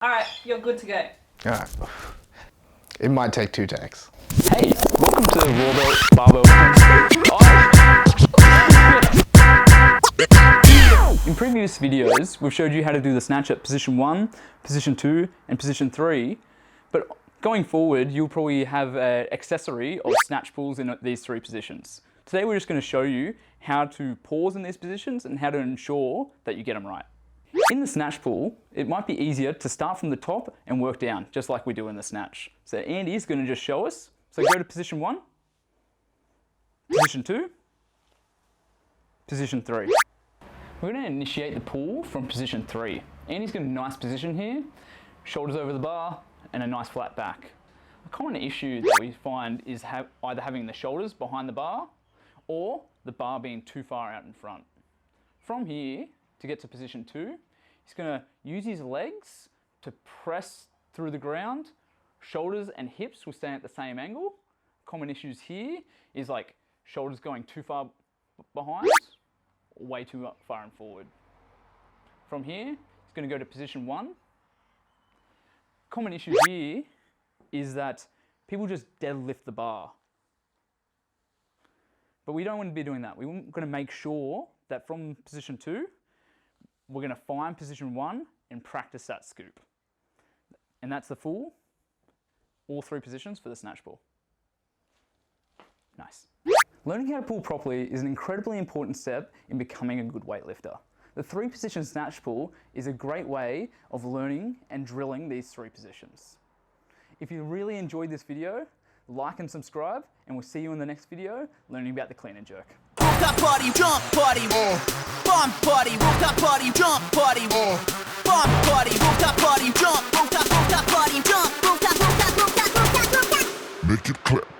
All right, you're good to go. All right. It might take 2 takes. Hey, welcome to the Raw Barbell. In previous videos, we've showed you how to do the snatch at position 1, position 2, and position 3. But going forward, you'll probably have an accessory of snatch pulls in these 3 positions. Today, we're just going to show you how to pause in these positions and how to ensure that you get them right. In the snatch pull, it might be easier to start from the top and work down, just like we do in the snatch. So Andy's going to just show us. So go to position 1, position 2, position 3. We're going to initiate the pull from position 3. Andy's got a nice position here, shoulders over the bar, and a nice flat back. A common issue that we find is either having the shoulders behind the bar or the bar being too far out in front. From here, to get to position 2, he's going to use his legs to press through the ground. Shoulders and hips will stay at the same angle. Common issues here is like shoulders going too far behind or way too far and forward. From here, he's going to go to position 1. Common issue here is that people just deadlift the bar. But we don't want to be doing that. We're going to make sure that from position 2, we're going to find position 1 and practice that scoop. And that's the full, all 3 positions for the snatch pull. Nice. Learning how to pull properly is an incredibly important step in becoming a good weightlifter. The 3-position snatch pull is a great way of learning and drilling these 3 positions. If you really enjoyed this video, like and subscribe, and we'll see you in the next video learning about the clean and jerk. Party, jump, party, bomb party, rooftop party, jump, party, bomb party, rooftop party, jump, rooftop party, jump, rooftop. Make it clap.